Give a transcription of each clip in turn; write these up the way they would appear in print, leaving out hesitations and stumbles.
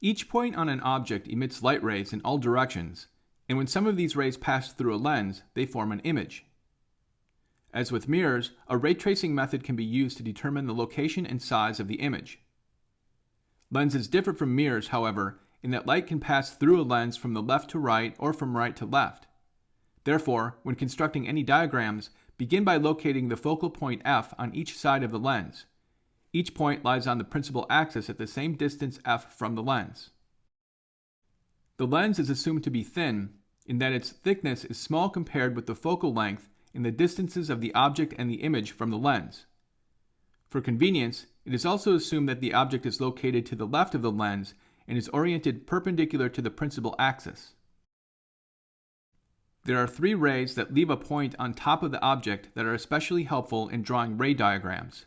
Each point on an object emits light rays in all directions, and when some of these rays pass through a lens, they form an image. As with mirrors, a ray tracing method can be used to determine the location and size of the image. Lenses differ from mirrors, however, in that light can pass through a lens from the left to right or from right to left. Therefore, when constructing any diagrams, begin by locating the focal point f on each side of the lens. Each point lies on the principal axis at the same distance f from the lens. The lens is assumed to be thin in that its thickness is small compared with the focal length in the distances of the object and the image from the lens. For convenience, it is also assumed that the object is located to the left of the lens and is oriented perpendicular to the principal axis. There are 3 rays that leave a point on top of the object that are especially helpful in drawing ray diagrams.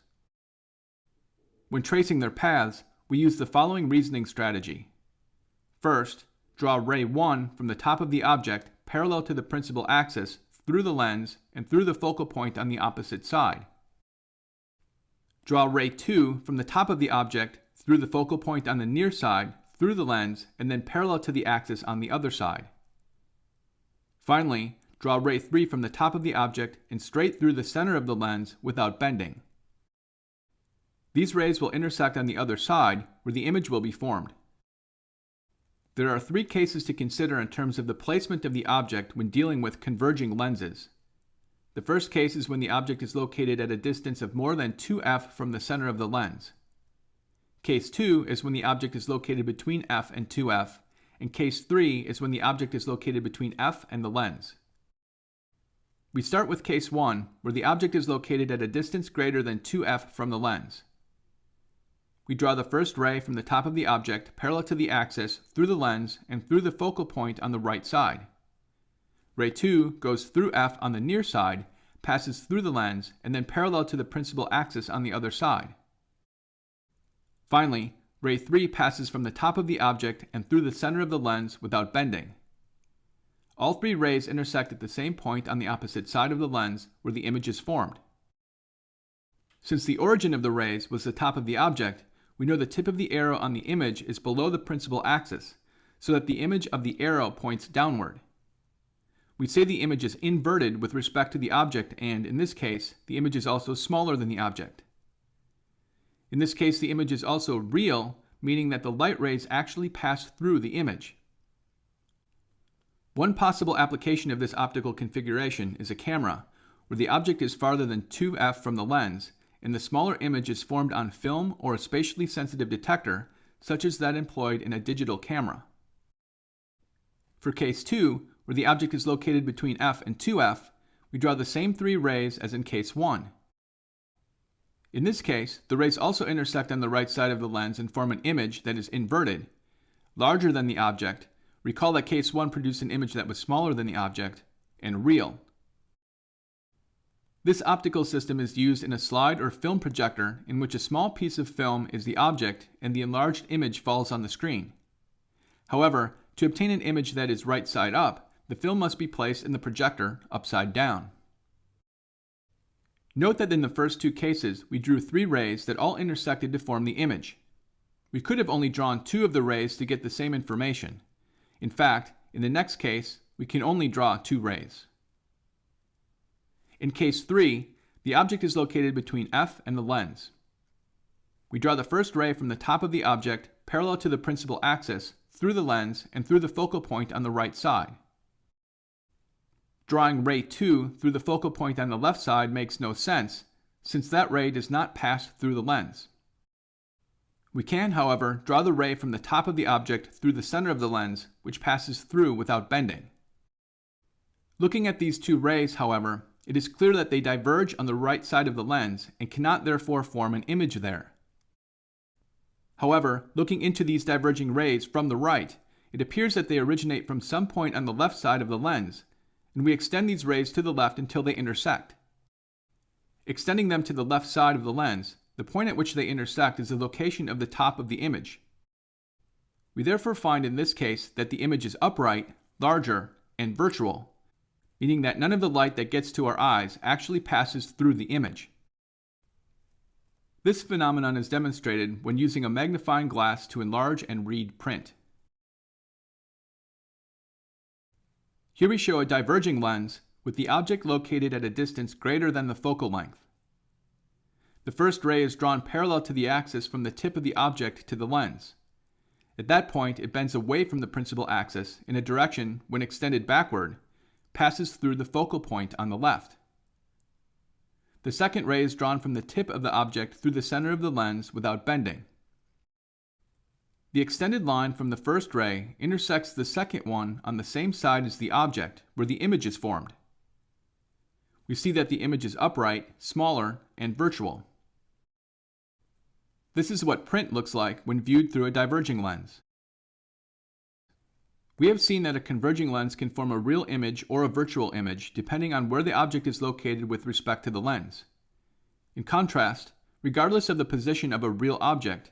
When tracing their paths, we use the following reasoning strategy. First, draw ray 1 from the top of the object parallel to the principal axis through the lens and through the focal point on the opposite side. Draw ray 2 from the top of the object through the focal point on the near side through the lens and then parallel to the axis on the other side. Finally, draw ray 3 from the top of the object and straight through the center of the lens without bending. These rays will intersect on the other side, where the image will be formed. There are 3 cases to consider in terms of the placement of the object when dealing with converging lenses. The first case is when the object is located at a distance of more than 2f from the center of the lens. Case 2 is when the object is located between f and 2f, and case 3 is when the object is located between f and the lens. We start with case 1, where the object is located at a distance greater than 2f from the lens. We draw the first ray from the top of the object parallel to the axis through the lens and through the focal point on the right side. Ray 2 goes through f on the near side, passes through the lens, and then parallel to the principal axis on the other side. Finally, ray 3 passes from the top of the object and through the center of the lens without bending. All 3 rays intersect at the same point on the opposite side of the lens where the image is formed. Since the origin of the rays was the top of the object, we know the tip of the arrow on the image is below the principal axis, so that the image of the arrow points downward. We say the image is inverted with respect to the object, and in this case, the image is also smaller than the object. In this case, the image is also real, meaning that the light rays actually pass through the image. One possible application of this optical configuration is a camera, where the object is farther than 2f from the lens, and the smaller image is formed on film or a spatially sensitive detector, such as that employed in a digital camera. For case 2, where the object is located between f and 2f, we draw the same 3 rays as in case 1. In this case, the rays also intersect on the right side of the lens and form an image that is inverted, larger than the object. Recall that case 1 produced an image that was smaller than the object, and real. This optical system is used in a slide or film projector in which a small piece of film is the object and the enlarged image falls on the screen. However, to obtain an image that is right side up, the film must be placed in the projector upside down. Note that in the first 2 cases, we drew 3 rays that all intersected to form the image. We could have only drawn 2 of the rays to get the same information. In fact, in the next case, we can only draw 2 rays. In case 3, the object is located between f and the lens. We draw the first ray from the top of the object parallel to the principal axis through the lens and through the focal point on the right side. Drawing ray 2 through the focal point on the left side makes no sense, since that ray does not pass through the lens. We can, however, draw the ray from the top of the object through the center of the lens, which passes through without bending. Looking at these 2 rays, however, it is clear that they diverge on the right side of the lens and cannot therefore form an image there. However, looking into these diverging rays from the right, it appears that they originate from some point on the left side of the lens, and we extend these rays to the left until they intersect. Extending them to the left side of the lens, the point at which they intersect is the location of the top of the image. We therefore find in this case that the image is upright, larger, and virtual, meaning that none of the light that gets to our eyes actually passes through the image. This phenomenon is demonstrated when using a magnifying glass to enlarge and read print. Here we show a diverging lens with the object located at a distance greater than the focal length. The first ray is drawn parallel to the axis from the tip of the object to the lens. At that point, it bends away from the principal axis in a direction, when extended backward, passes through the focal point on the left. The second ray is drawn from the tip of the object through the center of the lens without bending. The extended line from the first ray intersects the second one on the same side as the object where the image is formed. We see that the image is upright, smaller, and virtual. This is what print looks like when viewed through a diverging lens. We have seen that a converging lens can form a real image or a virtual image depending on where the object is located with respect to the lens. In contrast, regardless of the position of a real object,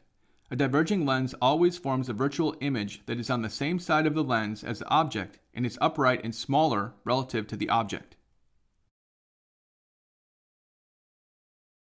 a diverging lens always forms a virtual image that is on the same side of the lens as the object and is upright and smaller relative to the object.